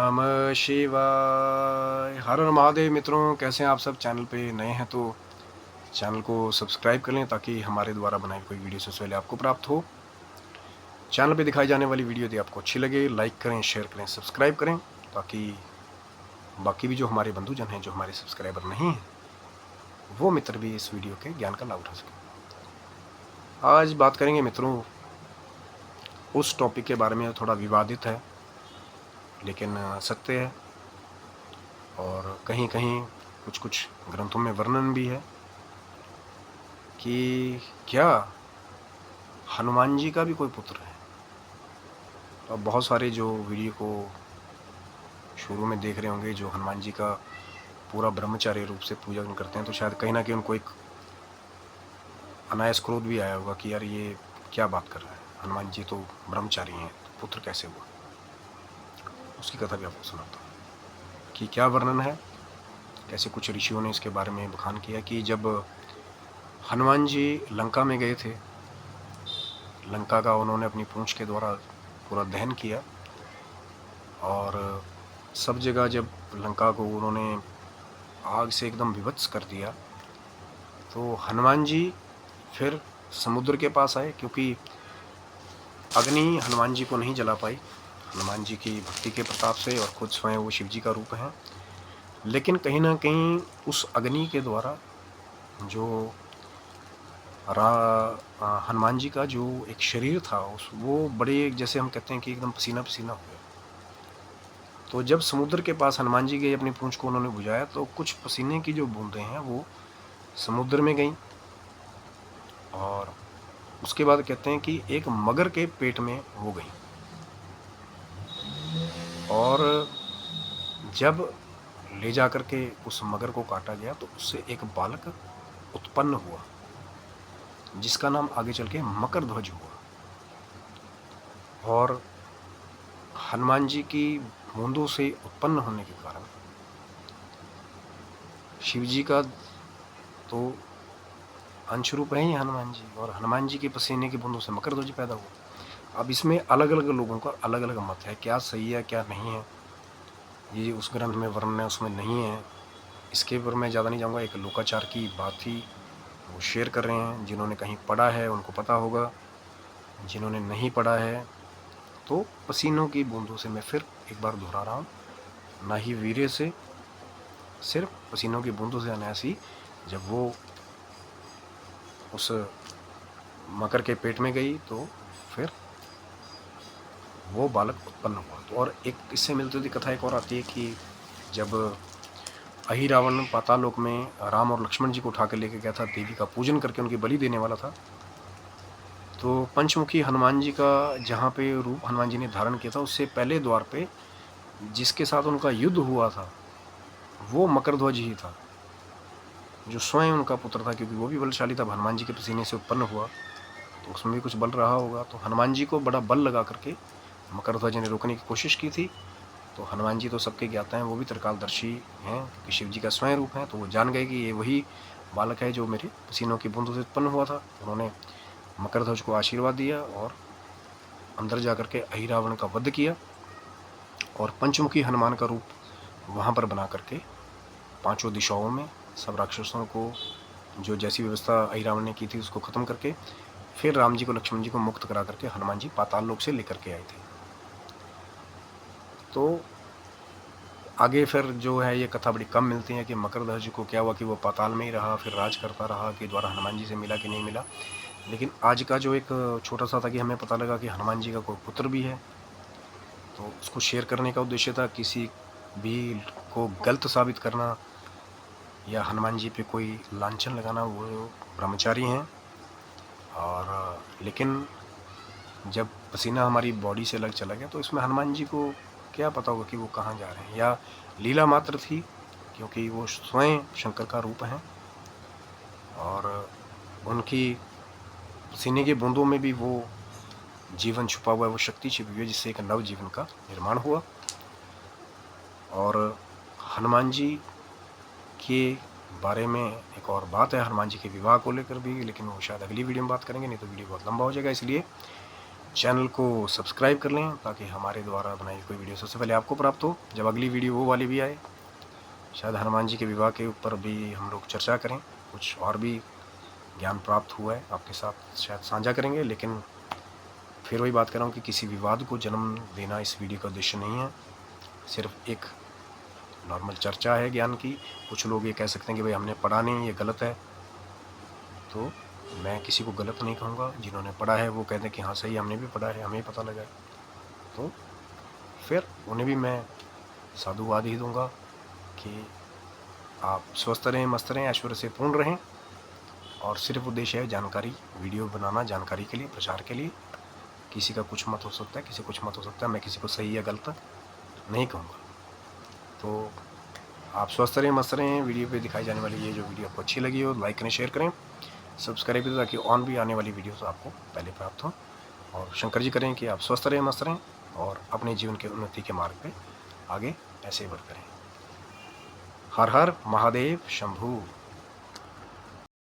नमः शिवाय। हर हर महादेव। मित्रों, कैसे हैं आप सब? चैनल पे नए हैं तो चैनल को सब्सक्राइब कर लें ताकि हमारे द्वारा बनाई कोई वीडियो सबसे पहले आपको प्राप्त हो। चैनल पे दिखाई जाने वाली वीडियो यदि आपको अच्छी लगे, लाइक करें, शेयर करें, सब्सक्राइब करें ताकि बाकी भी जो हमारे बंधुजन हैं, जो हमारे सब्सक्राइबर नहीं हैं, वो मित्र भी इस वीडियो के ज्ञान का लाभ उठा सकें। आज बात करेंगे मित्रों उस टॉपिक के बारे में थोड़ा विवादित है, लेकिन सत्य है और कहीं कहीं कुछ कुछ ग्रंथों में वर्णन भी है कि क्या हनुमान जी का भी कोई पुत्र है। तो अब बहुत सारे जो वीडियो को शुरू में देख रहे होंगे, जो हनुमान जी का पूरा ब्रह्मचार्य रूप से पूजन करते हैं, तो शायद कहीं ना कहीं उनको एक अनायास क्रोध भी आया होगा कि यार ये क्या बात कर रहा है, हनुमान जी तो ब्रह्मचारी हैं, तो पुत्र कैसे हुआ। उसकी कथा भी आपको सुनाता हूँ कि क्या वर्णन है, कैसे कुछ ऋषियों ने इसके बारे में बखान किया कि जब हनुमान जी लंका में गए थे, लंका का उन्होंने अपनी पूंछ के द्वारा पूरा दहन किया और सब जगह जब लंका को उन्होंने आग से एकदम विभत्स कर दिया, तो हनुमान जी फिर समुद्र के पास आए, क्योंकि अग्नि हनुमान जी को नहीं जला पाई, हनुमान जी की भक्ति के प्रताप से, और खुद स्वयं वो शिव जी का रूप हैं। लेकिन कहीं ना कहीं उस अग्नि के द्वारा जो हनुमान जी का जो एक शरीर था वो बड़े, जैसे हम कहते हैं कि एकदम पसीना पसीना हो गया। तो जब समुद्र के पास हनुमान जी गए, अपनी पूंछ को उन्होंने बुझाया, तो कुछ पसीने की जो बूंदें हैं वो समुद्र में गईं और उसके बाद कहते हैं कि एक मगर के पेट में वो गई, और जब ले जा कर के उस मगर को काटा गया तो उससे एक बालक उत्पन्न हुआ, जिसका नाम आगे चल के मकरध्वज हुआ। और हनुमान जी की बूंदों से उत्पन्न होने के कारण शिव जी का तो अंश रूप है ही हनुमान जी, और हनुमान जी के पसीने की बूंदों से मकरध्वज पैदा हुआ। अब इसमें अलग अलग लोगों का अलग अलग मत है, क्या सही है क्या नहीं है, ये उस ग्रंथ में वर्णन है उसमें नहीं है, इसके ऊपर मैं ज़्यादा नहीं जाऊँगा। एक लोकाचार की बात ही वो शेयर कर रहे हैं, जिन्होंने कहीं पढ़ा है उनको पता होगा, जिन्होंने नहीं पढ़ा है तो पसीनों की बूंदों से, मैं फिर एक बार दोहरा रहा हूँ, ना ही वीर्य से, सिर्फ पसीनों की बूंदों से अनायासी जब वो उस मकर के पेट में गई तो फिर वो बालक उत्पन्न हुआ। तो और एक इससे मिलती हुई कथा एक और आती है कि जब अहिरावण पातालोक में राम और लक्ष्मण जी को उठा कर लेके गया था, देवी का पूजन करके उनकी बलि देने वाला था, तो पंचमुखी हनुमान जी का जहाँ पे रूप हनुमान जी ने धारण किया था, उससे पहले द्वार पे जिसके साथ उनका युद्ध हुआ था वो मकरध्वज ही था, जो स्वयं उनका पुत्र था, क्योंकि वो भी बलशाली था, हनुमान जी के पसीने से उत्पन्न हुआ, तो उसमें भी कुछ बल रहा होगा। तो हनुमान जी को बड़ा बल लगा करके मकरध्वज ने रोकने की कोशिश की थी। तो हनुमान जी तो सबके ज्ञाता हैं, वो भी त्रिकालदर्शी हैं, क्योंकि शिव जी का स्वयं रूप है, तो वो जान गए कि ये वही बालक है जो मेरे पसीनों की बूंदों से उत्पन्न हुआ था। उन्होंने मकरध्वज को आशीर्वाद दिया और अंदर जा कर के अहिरावण का वध किया, और पंचमुखी हनुमान का रूप वहाँ पर बना करके पांचों दिशाओं में सब राक्षसों को, जो जैसी व्यवस्था अहिरावण ने की थी उसको ख़त्म करके, फिर राम जी को लक्ष्मण जी को मुक्त करा करके हनुमान जी पाताल लोक से लेकर के आए थे। तो आगे फिर जो है ये कथा बड़ी कम मिलती है कि मकरध्वज को क्या हुआ कि वो पाताल में ही रहा, फिर राज करता रहा, कि द्वारा हनुमान जी से मिला कि नहीं मिला। लेकिन आज का जो एक छोटा सा था कि हमें पता लगा कि हनुमान जी का कोई पुत्र भी है, तो उसको शेयर करने का उद्देश्य था, किसी भी को गलत साबित करना या हनुमान जी पे कोई लांछन लगाना। वो ब्रह्मचारी हैं, और लेकिन जब पसीना हमारी बॉडी से अलग चला गया तो इसमें हनुमान जी को क्या पता होगा कि वो कहाँ जा रहे हैं, या लीला मात्र थी, क्योंकि वो स्वयं शंकर का रूप हैं, और उनकी पसीने की बूंदों में भी वो जीवन छुपा हुआ है, वो शक्ति छिपी हुई है, जिससे एक नव जीवन का निर्माण हुआ। और हनुमान जी के बारे में एक और बात है, हनुमान जी के विवाह को लेकर भी, लेकिन वो शायद अगली वीडियो में बात करेंगे, नहीं तो वीडियो बहुत लंबा हो जाएगा। इसलिए चैनल को सब्सक्राइब कर लें ताकि हमारे द्वारा बनाई कोई वीडियो सबसे पहले आपको प्राप्त हो। जब अगली वीडियो वो वाली भी आए, शायद हनुमान जी के विवाह के ऊपर भी हम लोग चर्चा करें, कुछ और भी ज्ञान प्राप्त हुआ है आपके साथ शायद साझा करेंगे। लेकिन फिर वही बात कर रहा हूँ कि किसी विवाद को जन्म देना इस वीडियो का उद्देश्य नहीं है, सिर्फ एक नॉर्मल चर्चा है ज्ञान की। कुछ लोग ये कह सकते हैं कि भाई हमने पढ़ा नहीं, ये गलत है, तो मैं किसी को गलत नहीं कहूँगा। जिन्होंने पढ़ा है वो कहते हैं कि हाँ सही, हमने भी पढ़ा है, हमें पता लगा है, तो फिर उन्हें भी मैं साधुवाद ही दूंगा कि आप स्वस्थ रहें, मस्त रहें, ऐश्वर्य से पूर्ण रहें। और सिर्फ उद्देश्य है जानकारी, वीडियो बनाना जानकारी के लिए, प्रचार के लिए। किसी का कुछ मत हो सकता है, किसी कुछ मत हो सकता है, मैं किसी को सही या गलत नहीं कहूँगा। तो आप स्वस्थ रहें, मस्त रहें। वीडियो पे दिखाई जाने वाली ये जो वीडियो आपको अच्छी लगी हो, लाइक करें, शेयर करें, सब्सक्राइब करें ताकि ऑन भी आने वाली वीडियोस आपको पहले प्राप्त हो। और शंकर जी करें कि आप स्वस्थ रहें, मस्त रहें और अपने जीवन के उन्नति के मार्ग पे आगे ऐसे ही बढ़ते रहें। हर हर महादेव शंभू।